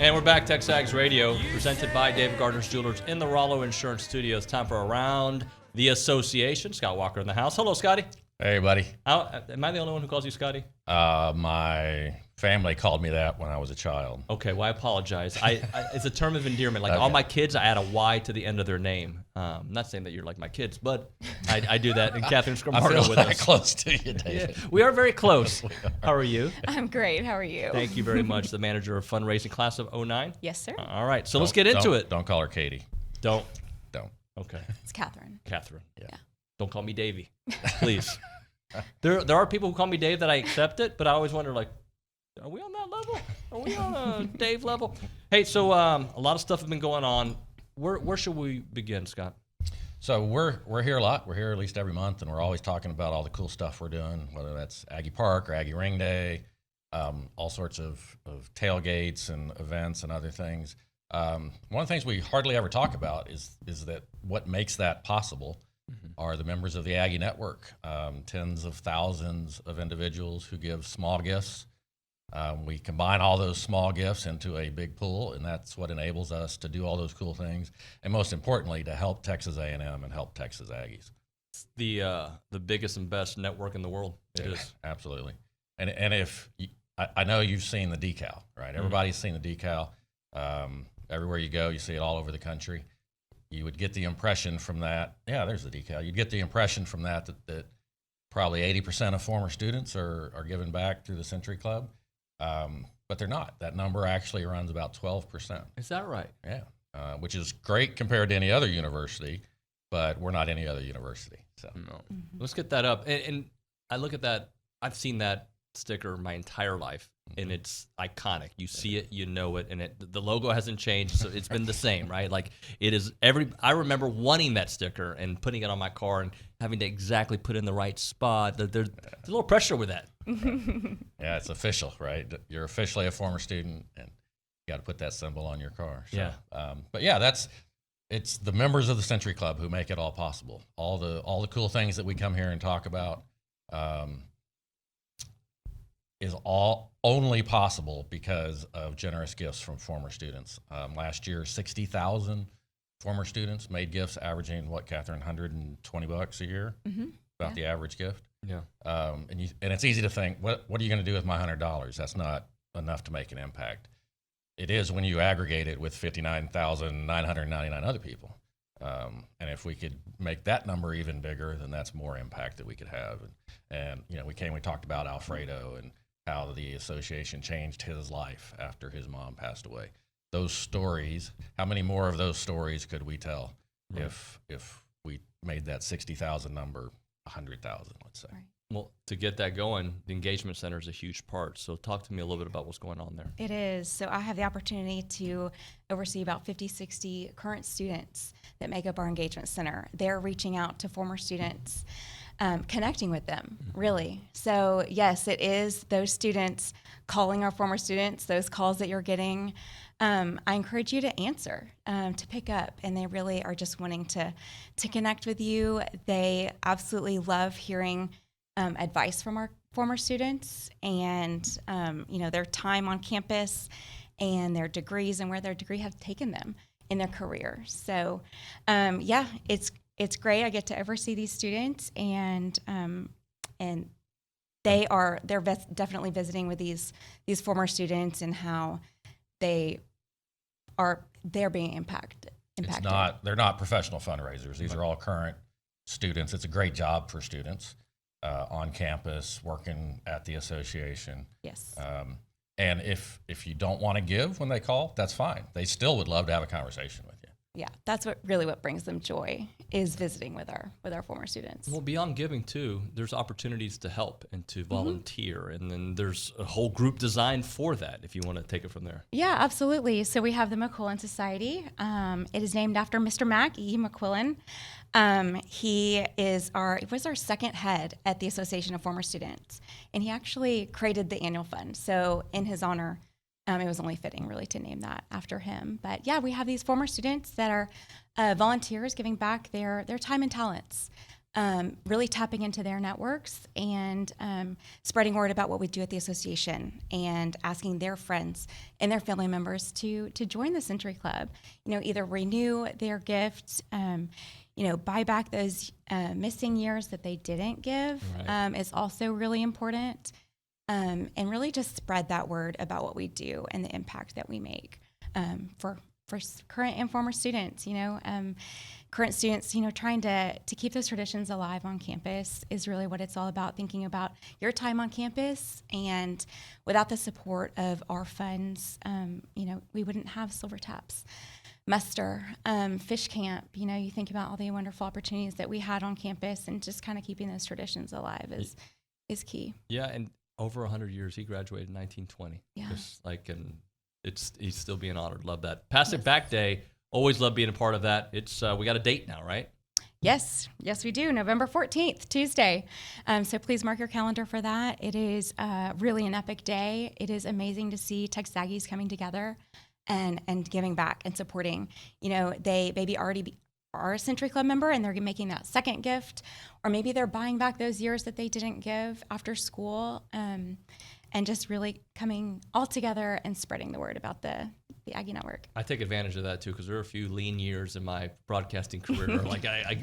And we're back, TexAgs Radio, presented by David Gardner's Jewelers in the Rollo Insurance Studios. Time for Around the Association. Scott Walker in the house. Hello, Scotty. Hey, buddy. Am I the only one who calls you Scotty? My family called me that when I was a child. Okay, well, I apologize. It's a term of endearment. Like all my kids, I add a Y to the end of their name. I'm not saying that you're like my kids, but I do that. And Catherine Scamargo with us. Close to you, David. Yeah, we are very close. How are you? I'm great. How are you? Thank you very much. The manager of fundraising, class of 09. Yes, sir. All right, so let's get into it. Don't call her Katie. Don't. Okay. It's Catherine. Catherine. Yeah. Don't call me Davey, please. There are people who call me Dave that I accept it, but I always wonder, like, are we on that level? Are we on a Dave level? Hey, so a lot of stuff has been going on. Where should we begin, Scott? So we're here a lot. We're here at least every month, and we're always talking about all the cool stuff we're doing, whether that's Aggie Park or Aggie Ring Day, all sorts of tailgates and events and other things. One of the things we hardly ever talk about is that what makes that possible are the members of the Aggie Network, tens of thousands of individuals who give small gifts. We combine all those small gifts into a big pool, and that's what enables us to do all those cool things, and most importantly, to help Texas A&M and help Texas Aggies. It's the biggest and best network in the world. It is. Absolutely. And if I know you've seen the decal, right? Everybody's seen the decal. Everywhere you go, you see it all over the country. You would get the impression from that, yeah, there's the decal. You'd get the impression from that probably 80% of former students are giving back through the Century Club, but they're not. That number actually runs about 12%. Is that right? Yeah, which is great compared to any other university, but we're not any other university. So no. Let's get that up. And I look at that, I've seen that sticker my entire life, and it's iconic. You see it, you know it, and the logo hasn't changed, so it's been the same, right? Like it is I remember wanting that sticker and putting it on my car and having to exactly put it in the right spot. There's a little pressure with that. Yeah, it's official, right? You're officially a former student, and you got to put that symbol on your car. So, yeah. But yeah, it's the members of the Century Club who make it all possible. All the cool things that we come here and talk about. Is all only possible because of generous gifts from former students. Last year, 60,000 former students made gifts, averaging what, Catherine, $120 a year, about the average gift. Yeah. And it's easy to think, what are you going to do with my $100? That's not enough to make an impact. It is when you aggregate it with 59,999 other people. And if we could make that number even bigger, then that's more impact that we could have. And we talked about Alfredo and how the association changed his life after his mom passed away. Those stories, how many more of those stories could we tell if we made that 60,000 number 100,000, let's say? Right. Well, to get that going, the engagement center is a huge part. So talk to me a little bit about what's going on there. It is. So I have the opportunity to oversee about 50, 60 current students that make up our engagement center. They're reaching out to former students, connecting with them, really. So yes, it is those students calling our former students, those calls that you're getting. I encourage you to answer, to pick up, and they really are just wanting to connect with you. They absolutely love hearing advice from our former students and their time on campus and their degrees and where their degree have taken them in their career. So it's great. I get to oversee these students, and they're definitely visiting with these former students and how they're being impacted. They're not professional fundraisers. These are all current students. It's a great job for students on campus, working at the association. Yes. And if you don't want to give when they call, that's fine. They still would love to have a conversation with you. Yeah, that's what brings them joy, is visiting with our former students. Well, beyond giving too, there's opportunities to help and to volunteer, and then there's a whole group designed for that. If you want to take it from there. Yeah, absolutely. So we have the McQuillen Society. It is named after Mr. McQuillen. He was our second head at the Association of Former Students, and he actually created the annual fund. So in his honor, it was only fitting, really, to name that after him. But yeah, we have these former students that are volunteers giving back their time and talents. really tapping into their networks and spreading word about what we do at the association and asking their friends and their family members to join the Century Club. Either renew their gifts, buy back those missing years that they didn't give is also really important. And really just spread that word about what we do and the impact that we make for current and former students. Current students, trying to keep those traditions alive on campus is really what it's all about, thinking about your time on campus. And without the support of our funds, we wouldn't have Silver Taps, Muster, Fish Camp. You think about all the wonderful opportunities that we had on campus, and just kind of keeping those traditions alive is key. Yeah, and over 100 years, he graduated in 1920. Yeah. He's still being honored. Love that. Pass It Back Day. Always love being a part of that. It's we got a date now, right? Yes, we do. November 14th, Tuesday. So please mark your calendar for that. It is really an epic day. It is amazing to see TexAgs coming together and giving back and supporting. They maybe already are a Century Club member and they're making that second gift, or maybe they're buying back those years that they didn't give after school, and just really coming all together and spreading the word about the Aggie Network. I take advantage of that too, because there are a few lean years in my broadcasting career.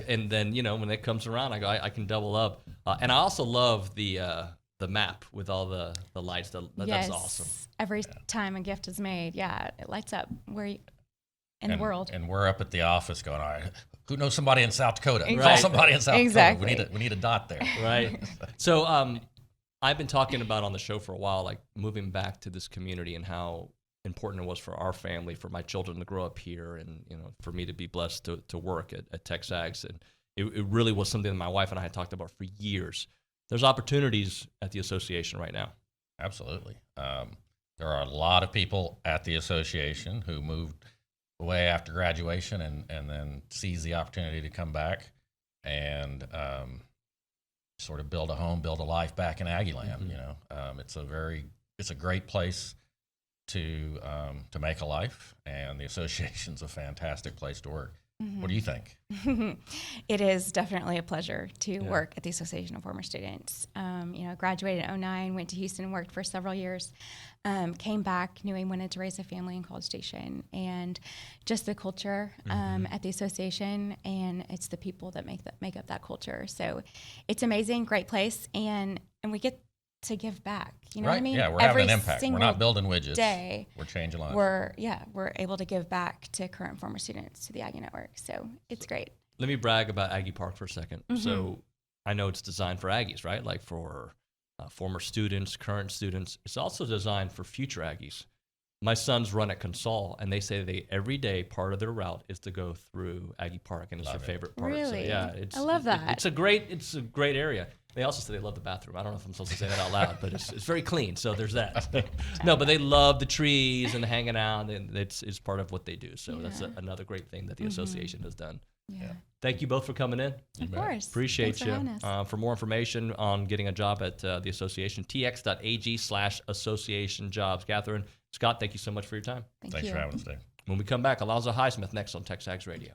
And then when it comes around, I go, I can double up. And I also love the map with all the lights. That's awesome. Every time a gift is made, it lights up in the world. And we're up at the office going, all right, who knows somebody in South Dakota? Exactly. Call somebody in South Exactly. Dakota. We need a dot there. Right. So I've been talking about on the show for a while, like moving back to this community and how important it was for our family, for my children to grow up here, and for me to be blessed to work at TexAgs. And it really was something that my wife and I had talked about for years. There's opportunities at the association right now. Absolutely. There are a lot of people at the association who moved away after graduation and then seized the opportunity to come back and sort of build a home, build a life back in Aggie land. It's a great place to make a life, and the association's a fantastic place to work. Mm-hmm. What do you think? It is definitely a pleasure to work at the Association of Former Students. Graduated in 2009, went to Houston and worked for several years. Came back, knew I wanted to raise a family in College Station, and just the culture at the association, and it's the people that make up that culture. So it's amazing, great place, and we get to give back. You know what I mean? Yeah, we're having an impact. We're not building widgets. We're changing lives. We're able to give back to current and former students, to the Aggie Network. So it's great. Let me brag about Aggie Park for a second. Mm-hmm. So I know it's designed for Aggies, right? Like for former students, current students. It's also designed for future Aggies. My sons run at Consol, and they say every day part of their route is to go through Aggie Park, and it's their favorite part. Really? So, I love that. It's a great area. They also say they love the bathroom. I don't know if I'm supposed to say that out loud, but it's very clean. So there's that. No, but they love the trees and hanging out, and it's part of what they do. So that's another great thing that the association has done. Yeah. Thank you both for coming in. Of course. Appreciate you. Thanks for having us. For more information on getting a job at the association, tx.ag/association jobs. Catherine, Scott, thank you so much for your time. Thanks for having us, Dave. When we come back, Alonzo Highsmith next on TexAgs Radio.